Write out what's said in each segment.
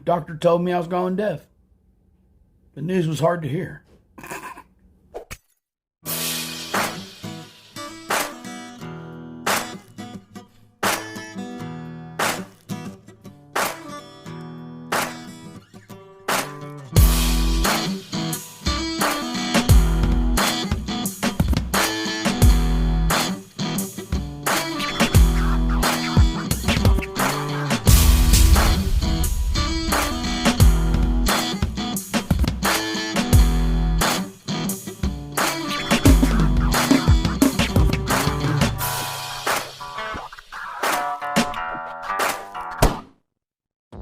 Doctor told me I was going deaf. The news was hard to hear.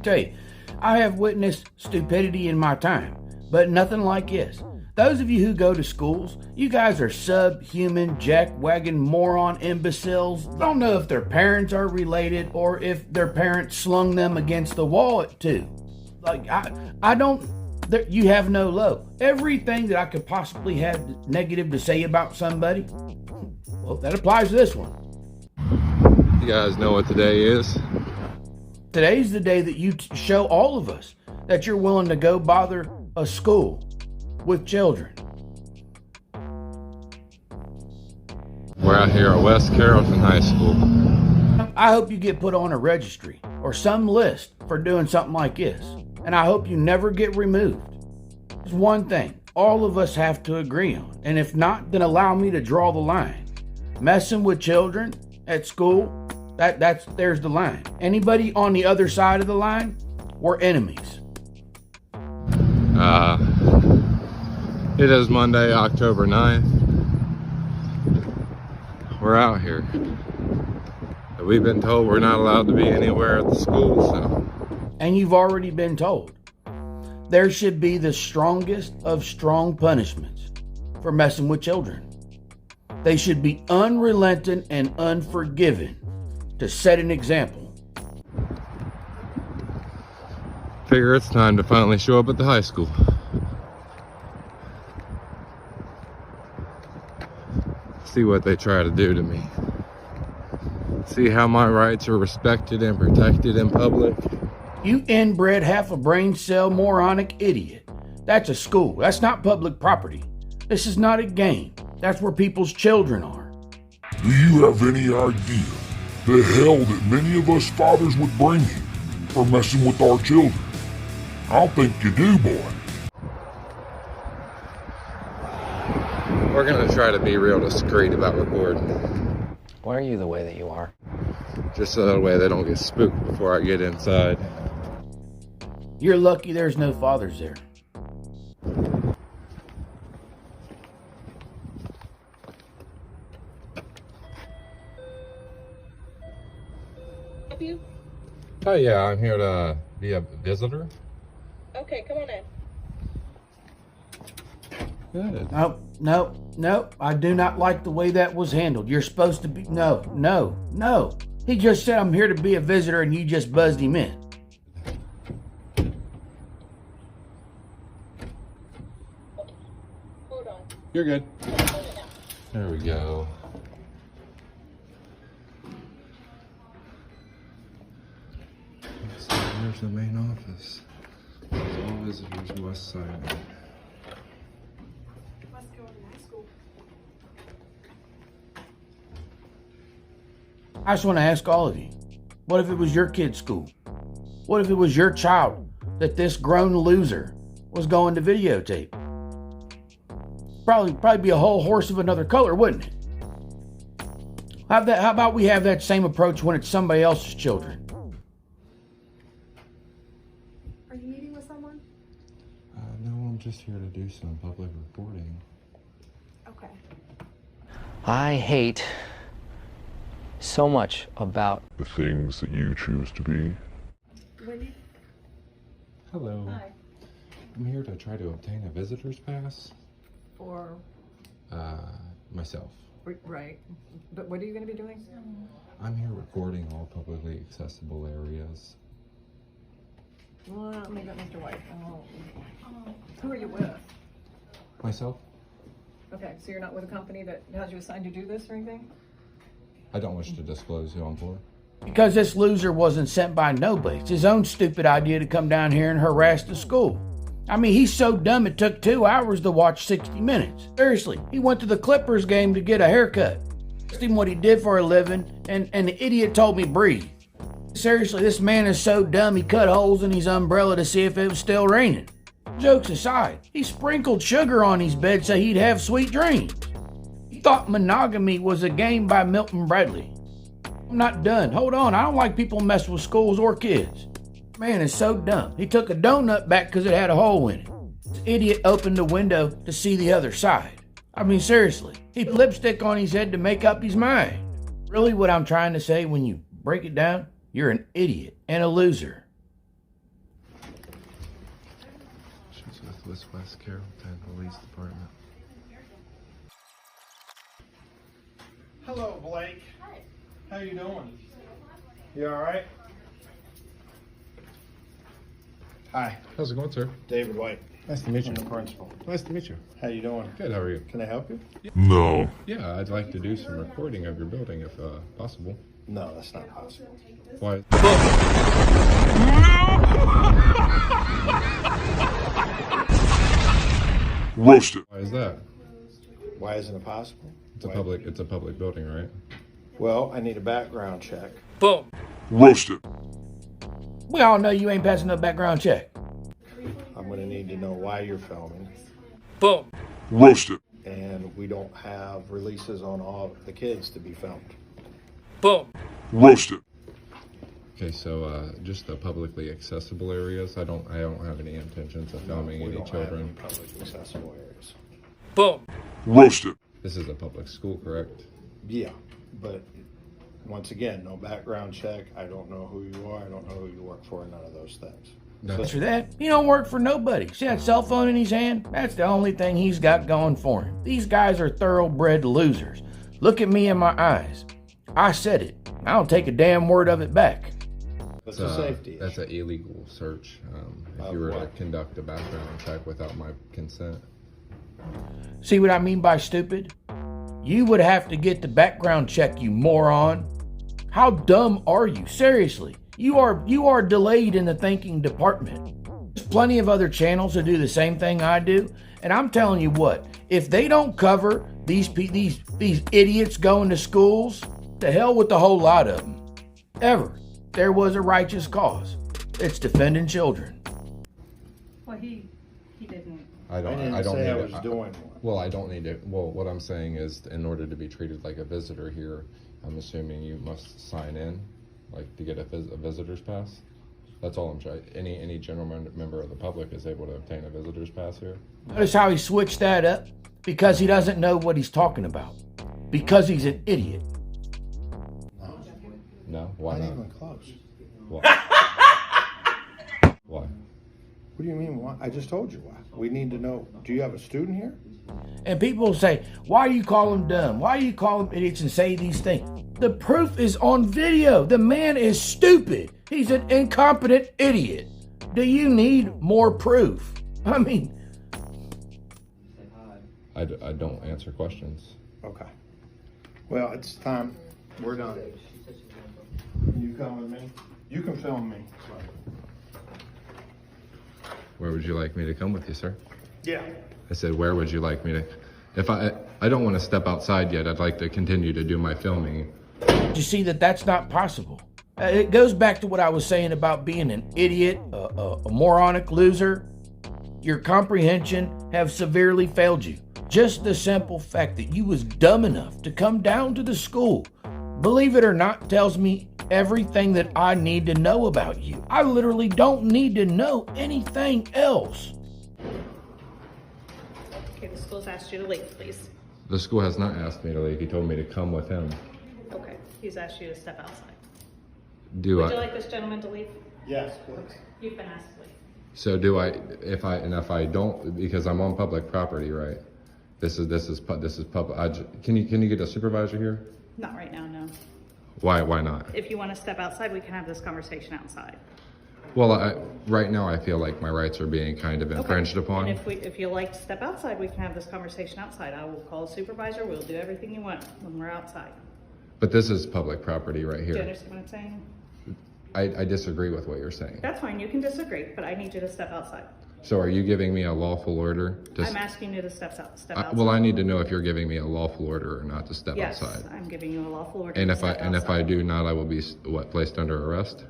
Okay, I have witnessed stupidity in my time, but nothing like this. Those of you who go to schools, you guys are subhuman, jackwagon, moron imbeciles. Don't know if their parents are related or if their parents slung them against the wall at 2. Like, I don't, you have no low. Everything that I could possibly have negative to say about somebody, well, that applies to this one. You guys know what today is? Today's the day that you show all of us that you're willing to go bother a school with children. We're out here at West Carrollton High School. I hope you get put on a registry or some list for doing something like this. And I hope you never get removed. There's one thing all of us have to agree on. And if not, then allow me to draw the line. Messing with children at school, there's the line. Anybody on the other side of the line, we're enemies. It is Monday, October 9th. We're out here. We've been told we're not allowed to be anywhere at the school, so. And you've already been told. There should be the strongest of strong punishments for messing with children. They should be unrelenting and unforgiving to set an example. Figure it's time to finally show up at the high school. See what they try to do to me. See how my rights are respected and protected in public. You inbred half a brain cell moronic idiot. That's a school. That's not public property. This is not a game. That's where people's children are. Do you have any idea the hell that many of us fathers would bring you for messing with our children? I don't think you do, boy. We're gonna try to be real discreet about recording. Why are you the way that you are? Just so that way they don't get spooked before I get inside. You're lucky there's no fathers there. You? Oh yeah, I'm here to be a visitor. Okay, come on in. Good. No. I do not like the way that was handled. You're supposed to be... No. He just said I'm here to be a visitor and you just buzzed him in. Hold on. You're good. There we go. So here's the main office. All visitors must sign in. Let's go to high school. I just want to ask all of you, what if it was your kid's school? What if it was your child that this grown loser was going to videotape? Probably be a whole horse of another color, wouldn't it? How about we have that same approach when it's somebody else's children? Are you meeting with someone? No, I'm just here to do some public reporting. Okay. I hate so much about The things that you choose to be. Wendy? Hello. Hi. I'm here to try to obtain a visitor's pass. For, Myself. right. But what are you going to be doing? I'm here recording all publicly accessible areas. Well, let me get Mr. White. Oh. Who are you with? Myself? Okay, so you're not with a company that has you assigned to do this or anything? I don't wish to disclose who I'm for. Because this loser wasn't sent by nobody. It's his own stupid idea to come down here and harass the school. I mean, he's so dumb it took 2 hours to watch 60 Minutes. Seriously, he went to the Clippers game to get a haircut. Asked him what he did for a living, and the idiot told me breathe. Seriously, this man is so dumb he cut holes in his umbrella to see if it was still raining. Jokes aside, he sprinkled sugar on his bed so he'd have sweet dreams. He thought monogamy was a game by Milton Bradley. I'm not done. Hold on, I don't like people messing with schools or kids. Man is so dumb. He took a donut back because it had a hole in it. This idiot opened the window to see the other side. I mean, seriously, he put lipstick on his head to make up his mind. Really, what I'm trying to say, when you break it down, you're an idiot and a loser. She's with West Carrollton Police Department. Hello, Blake. Hi. How you doing? You all right? Hi, How's it going, sir? David White. Nice to meet you. I'm the principal. Nice to meet you. How you doing? Good, how are you? Can I help you? No. Yeah, I'd like to do some recording of your building if possible. No, that's not possible. Why? Roasted. Why is that? Why isn't it possible? It's a Why- public building, right? Well, I need a background check. Roasted. We all know you ain't passing no background check. I'm gonna need to know why you're filming. Roasted. And we don't have releases on all the kids to be filmed. Roasted. Okay, so just the publicly accessible areas. I don't have any intentions of filming We any don't have children. any public accessible areas. Roasted. This is a public school, correct? Yeah, but once again, no background check. I don't know who you are. I don't know who you work for. None of those things. After that, he don't work for nobody. See that cell phone in his hand? That's the only thing he's got going for him. These guys are thoroughbred losers. Look at me in my eyes. I said it. I don't take a damn word of it back. It's a safety issue. That's an illegal search. If you were to conduct a background check without my consent. See what I mean by stupid? You would have to get the background check, you moron. How dumb are you? Seriously, you are delayed in the thinking department. There's plenty of other channels that do the same thing I do, and I'm telling you what, if they don't cover these idiots going to schools, to hell with the whole lot of them. Ever. There was a righteous cause. It's defending children. Well, he didn't. I don't didn't need say I it. was doing one. Well, I don't need it. Well, what I'm saying is, in order to be treated like a visitor here, I'm assuming you must sign in, like to get a visitor's pass. That's all I'm trying. Any general member of the public is able to obtain a visitor's pass here. Notice how he switched that up? Because he doesn't know what he's talking about. Because he's an idiot. No, why Not not? even close. Why? Why? What do you mean why? I just told you why. We need to know, do you have a student here? And people say, why do you call them dumb? Why do you call them idiots and say these things? The proof is on video. The man is stupid. He's an incompetent idiot. Do you need more proof? I mean, I don't answer questions. Okay. Well, it's time. We're done. You come with me? You can film me. Where would you like me to come with you, sir? Yeah. I said, where would you like me to? If I don't want to step outside yet. I'd like to continue to do my filming. you see that that's not possible. It goes back to what I was saying about being an idiot, a moronic loser. Your comprehension have severely failed you. Just the simple fact that you was dumb enough to come down to the school, believe it or not, tells me everything that I need to know about you. I literally don't need to know anything else. Okay, the school's asked you to leave, please. The school has not asked me to leave. He told me to come with him. Okay, he's asked you to step outside. Do Would I? you like this gentleman to leave? Yes, please. You've been asked to leave. So do I? If I don't, because I'm on public property, right? This is public. Can you get a supervisor here? Not right now, no. Why not? If you want to step outside, we can have this conversation outside. Well, right now I feel like my rights are being kind of infringed Okay. upon. And if you like to step outside, we can have this conversation outside. I will call a supervisor. We'll do everything you want when we're outside. But this is public property right Do you here. understand what I'm saying? I disagree with what you're saying. That's fine, you can disagree, but I need you to step outside. So are you giving me a lawful order? I'm asking you to step outside. Well, I need to know if you're giving me a lawful order or not to step Yes, outside. I'm giving you a lawful order And to if I step outside. do not, I will be placed under arrest.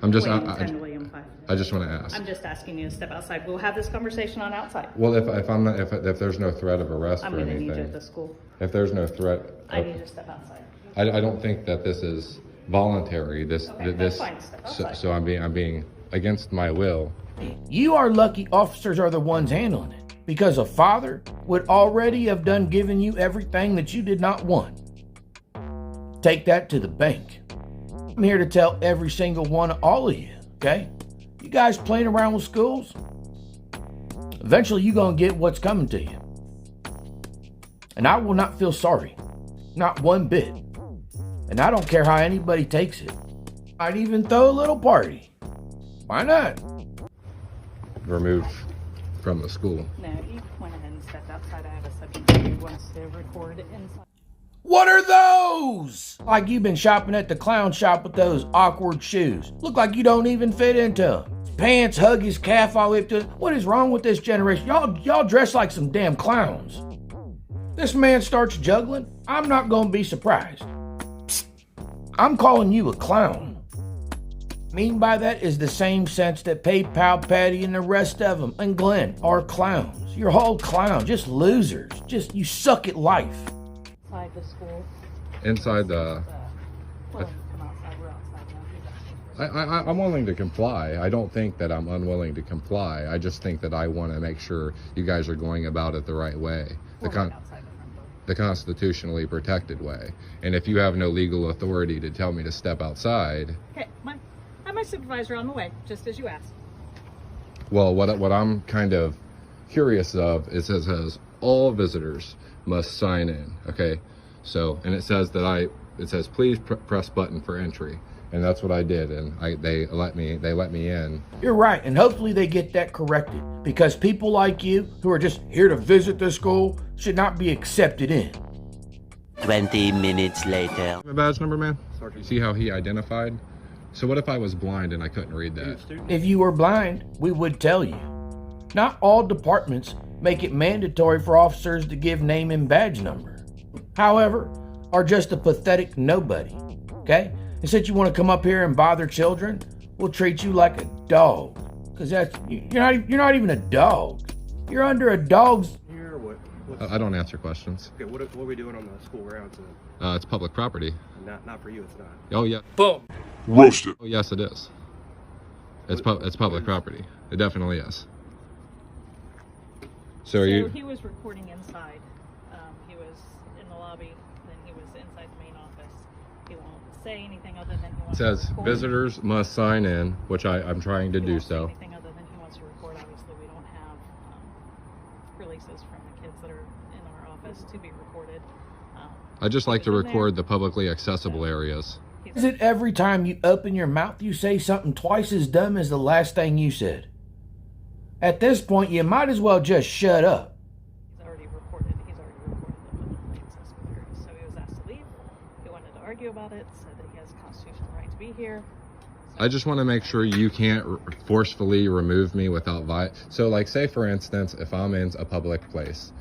I'm just William 10 to William 5. I just want to ask. I'm just asking you to step outside. We'll have this conversation on outside. Well, if I'm not if there's no threat of arrest I'm or gonna need you anything, at the school. if there's no threat, I need you to step outside. I don't think that this is voluntary. Okay, that's fine. Step outside. So I'm being against my will. You are lucky officers are the ones handling it, because a father would already have done given you everything that you did not want. Take that to the bank. I'm here to tell every single one of all of you, okay? You guys playing around with schools? Eventually you're going to get what's coming to you. And I will not feel sorry. Not one bit. And I don't care how anybody takes it. I'd even throw a little party. Why not? Removed from the school. No, you went ahead and stepped outside. I have a subject who wants to record inside. What are those? Like you've been shopping at the clown shop with those awkward shoes. Look like you don't even fit into them. Pants hug his calf all the way up to. What is wrong with this generation? Y'all dress like some damn clowns. This man starts juggling, I'm not gonna be surprised. Psst. I'm calling you a clown. Mean by that is the same sense that PayPal Patty and the rest of them and Glenn are clowns. You're all clowns, just losers. Just you suck at life. Inside the school. Inside the. Well, come outside. We're outside now. I'm willing to comply. I don't think that I'm unwilling to comply. I just think that I want to make sure you guys are going about it the right way. We're right outside, remember. The constitutionally protected way. And if you have no legal authority to tell me to step outside. Okay, I'm my supervisor on the way, just as you asked. Well, what I'm kind of curious of is it says all visitors must sign in. Okay, so and it says please press button for entry, and that's what I did, and they let me in. You're right, and hopefully they get that corrected, because people like you who are just here to visit the school should not be accepted in. 20 minutes later. My badge number, man. You see how he identified? So what if I was blind and I couldn't read that? If you were blind, we would tell you. Not all departments make it mandatory for officers to give name and badge number. However, are just a pathetic nobody, okay? And since you want to come up here and bother children, we'll treat you like a dog. Because you're not even a dog. You're under a dog's. Here, what? I don't answer questions. Okay, what are we doing on the school grounds? It's public property. Not for you, it's not. Oh yeah. Boom. Roasted. Oh yes, it is. It's public property. It definitely is. So are you? He was recording inside. He was in the lobby, then he was inside the main office. He won't say anything other than he wants It says to record. visitors must sign in, which I'm trying to He do won't say so. anything other than he wants to record. Obviously, we don't have releases from the kids that are in our office to be recorded. I just like to He's in there. record the publicly accessible areas. Is it every time you open your mouth you say something twice as dumb as the last thing you said? At this point, you might as well just shut up. He's already recorded the publicly accessible areas. So he was asked to leave. He wanted to argue about it, said that he has a constitutional right to be here. I just want to make sure you can't forcefully remove me without So like say for instance, if I'm in a public place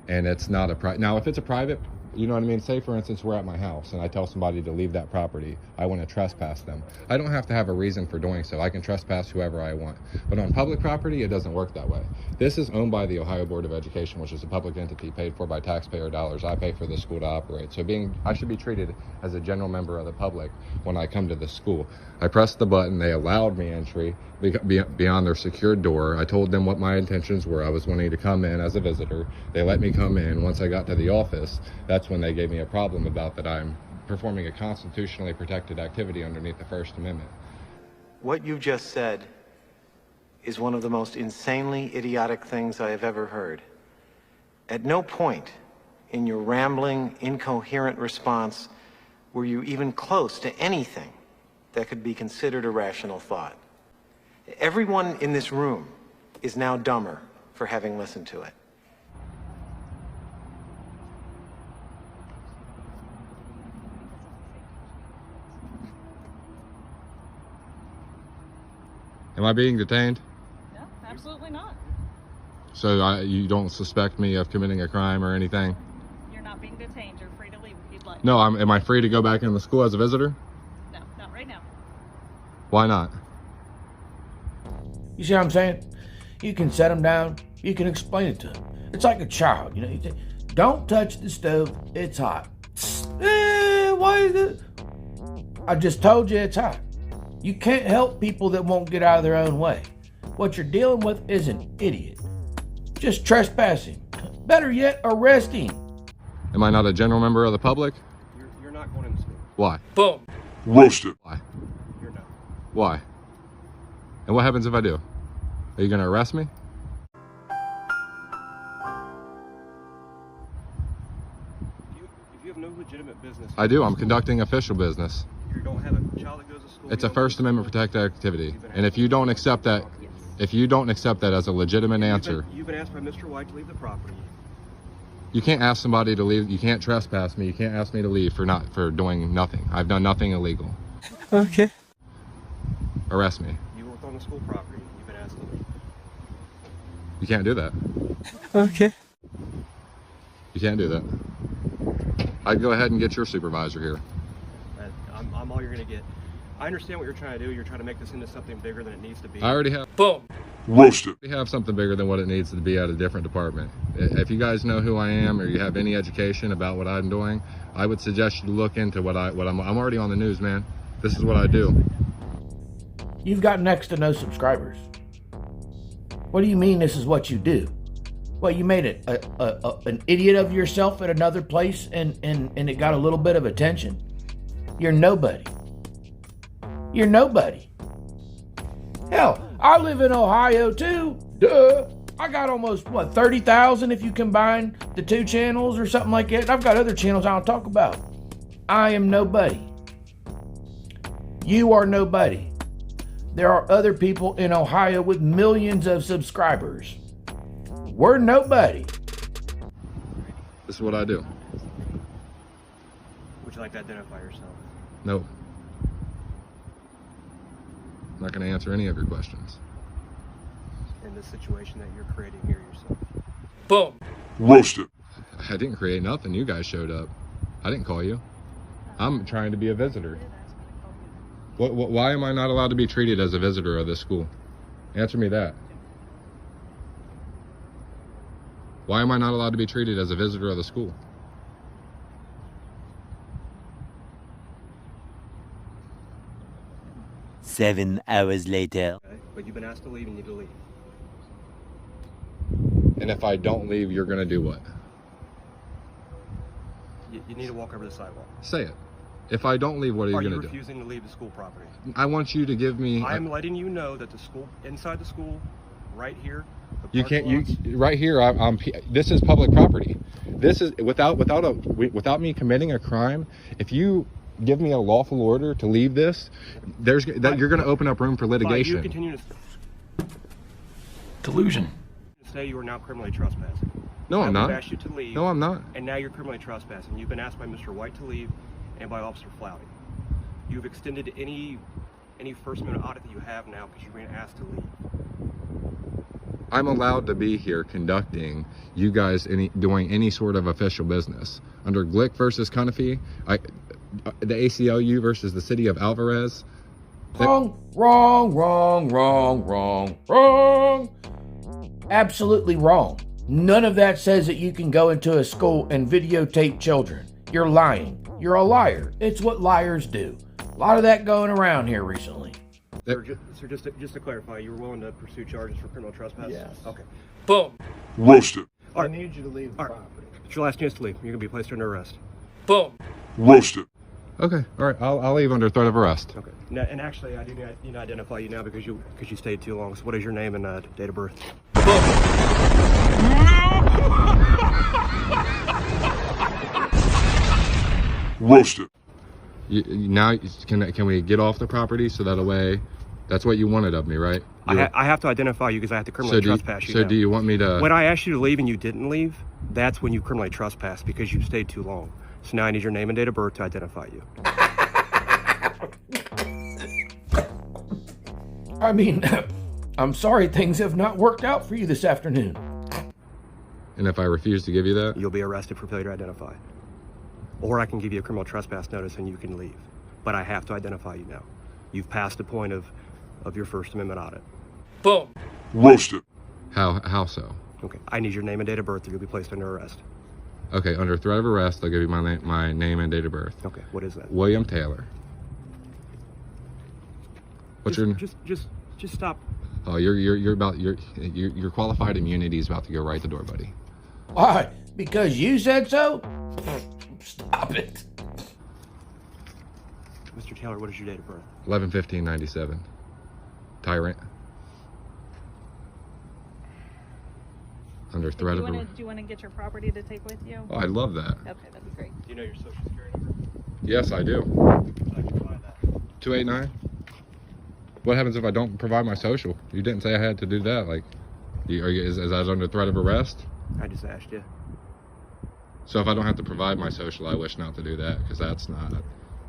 and it's not now if it's a private, you know what I mean? Say for instance, we're at my house and I tell somebody to leave that property. I want to trespass them. I don't have to have a reason for doing so. I can trespass whoever I want. But on public property, it doesn't work that way. This is owned by the Ohio Board of Education, which is a public entity paid for by taxpayer dollars. I pay for the school to operate. So I should be treated as a general member of the public when I come to the school. I pressed the button. They allowed me entry beyond their secured door. I told them what my intentions were. I was wanting to come in as a visitor. They let me come in. Once I got to the office, that's when they gave me a problem about that I'm performing a constitutionally protected activity underneath the First Amendment. What you just said is one of the most insanely idiotic things I have ever heard. At no point in your rambling, incoherent response were you even close to anything that could be considered a rational thought. Everyone in this room is now dumber for having listened to it. Am I being detained? No, absolutely not. So you don't suspect me of committing a crime or anything? You're not being detained. You're free to leave if you'd like. No, am I free to go back in the school as a visitor? No, not right now. Why not? You see what I'm saying? You can set them down. You can explain it to them. It's like a child, you know. You say, don't touch the stove. It's hot. Why is it? I just told you it's hot. You can't help people that won't get out of their own way. What you're dealing with is an idiot. Just trespassing. Better yet, arresting. Am I not a general member of the public? You're not going into school. Why? Boom. Roasted. Why? You're not. Why? And what happens if I do? Are you going to arrest me? If you have no legitimate business. I do. I'm conducting official business. You don't have a child that goes to school. It's a First Amendment protected activity. And if you don't accept that, as a legitimate answer, You've been asked by Mr. White to leave the property. you can't ask somebody to leave. You can't trespass me. You can't ask me to leave for doing nothing. I've done nothing illegal. Okay. Arrest me. You work on the school property. You've been asked to leave. You can't do that. Okay. You can't do that. I'd go ahead and get your supervisor here. I'm all you're going to get. I understand what you're trying to do. You're trying to make this into something bigger than it needs to be. I already have. Boom. Roasted. We have something bigger than what it needs to be at a different department. If you guys know who I am or you have any education about what I'm doing, I would suggest you look into what I'm already on the news, man. This is what I do. You've got next to no subscribers. What do you mean this is what you do? Well, you made an idiot of yourself at another place and it got a little bit of attention? You're nobody. You're nobody. Hell, I live in Ohio too. Duh. I got almost, 30,000 if you combine the two channels or something like that. I've got other channels I don't talk about. I am nobody. You are nobody. There are other people in Ohio with millions of subscribers. We're nobody. This is what I do. Would you like to identify yourself? Nope. I'm not going to answer any of your questions. In this situation that you're creating here yourself. Boom. Roasted. I didn't create nothing. You guys showed up. I didn't call you. I'm trying to be a visitor. Why am I not allowed to be treated as a visitor of this school? Answer me that. Why am I not allowed to be treated as a visitor of the school? Seven hours later. Okay? But you've been asked to leave and you need to leave. And if I don't leave, you're going to do what? You need to walk over the sidewalk. Say it. If I don't leave, what are you going to do? Are you refusing to leave the school property? I want you to give me... I'm letting you know that the school, inside the school, right here, You can't. Right here. This is public property. This is without me committing a crime. If you give me a lawful order to leave this, you're going to open up room for litigation. You continue to Delusion. say you are now criminally trespassing. No, I'm not. I've asked you to leave. No, I'm not. And now you're criminally trespassing. You've been asked by Mr. White to leave, and by Officer Flouty. You've extended any First Amendment audit that you have now because you've been asked to leave. I'm allowed to be here conducting you guys doing any sort of official business. Under Glick versus Cunniffe, the ACLU versus the city of Alvarez. Wrong. Absolutely wrong. None of that says that you can go into a school and videotape children. You're lying. You're a liar. It's what liars do. A lot of that going around here recently. Sir, just to clarify, you were willing to pursue charges for criminal trespass? Yes. Okay. Boom. Roasted. I need you to leave the property. It's your last chance to leave. You're going to be placed under arrest. Boom. Roasted. Okay, all right. I'll leave under threat of arrest. Okay. Now, and actually, I do need to identify you now because you stayed too long. So, what is your name and date of birth? Roasted. Now, can we get off the property so that way? That's what you wanted of me, right? I have to identify you because I have to criminally trespass you. So do you want me to? When I asked you to leave and you didn't leave, that's when you criminally trespass because you stayed too long. So now I need your name and date of birth to identify you. I mean, I'm sorry things have not worked out for you this afternoon. And if I refuse to give you that? You'll be arrested for failure to identify. Or I can give you a criminal trespass notice and you can leave. But I have to identify you now. You've passed the point of your First Amendment audit. Boom. Roasted. How so? Okay, I need your name and date of birth or you'll be placed under arrest. Okay, under threat of arrest, I'll give you my name and date of birth. Okay, what is that? William Taylor. What's your name? Just stop. Oh, your qualified immunity is about to go right the door, buddy. Why? Because you said so? Stop it. Mr. Taylor, what is your date of birth? 11/15/97. Tyrant. Under threat of arrest. Do you want to get your property to take with you? Oh, I'd love that. Okay, that'd be great. Do you know your social security number? Yes, I do. I can provide that. 289. What happens if I don't provide my social? You didn't say I had to do that. Like, is that under threat of arrest? I just asked you. So if I don't have to provide my social, I wish not to do that, because that's not.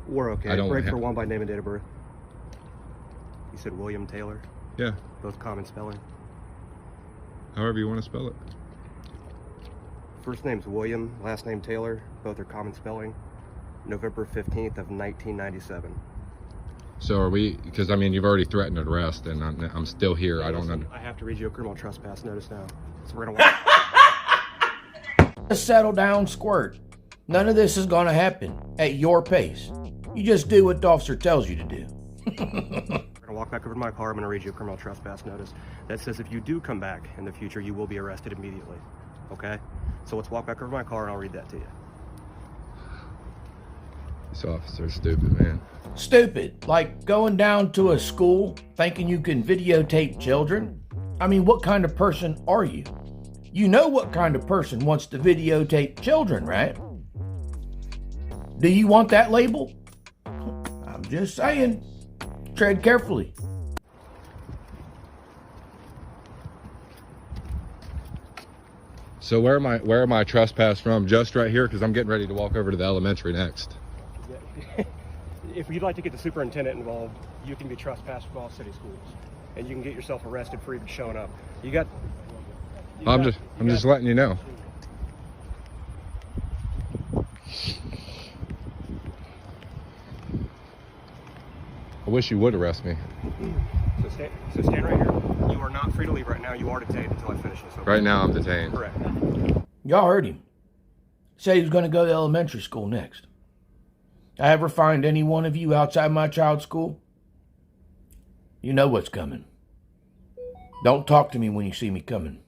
We're okay. I don't Break have- for one by name and date of birth. You said William Taylor, Yeah, both common spelling. however you want to spell it. First name's William, last name Taylor, both are common spelling. November 15th of 1997. So are we? Because I mean, you've already threatened arrest, and I'm still here. I don't know. I have to read you a criminal trespass notice now. So we're gonna Just settle down, squirt. None of this is going to happen at your pace. You just do what the officer tells you to do. walk back over to my car. I'm gonna read you a criminal trespass notice that says if you do come back in the future, you will be arrested immediately. Okay? So let's walk back over to my car and I'll read that to you. This officer's stupid, man. Stupid. Like going down to a school thinking you can videotape children? I mean, what kind of person are you? You know what kind of person wants to videotape children, right? Do you want that label? I'm just saying. Tread carefully. So where am I trespass from? Just right here, because I'm getting ready to walk over to the elementary next. If you'd like to get the superintendent involved, you can be trespassed from all city schools, and you can get yourself arrested for even showing up. I'm just letting you know. I wish you would arrest me. So stand right here. You are not free to leave right now. You are detained until I finish this. Okay? Right now I'm detained. Correct. Y'all heard him. Said he was going to go to elementary school next. I ever find any one of you outside my child's school? You know what's coming. Don't talk to me when you see me coming.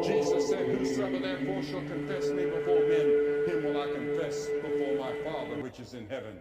Jesus said, whosoever therefore shall confess me before men, him will I confess before my Father which is in heaven.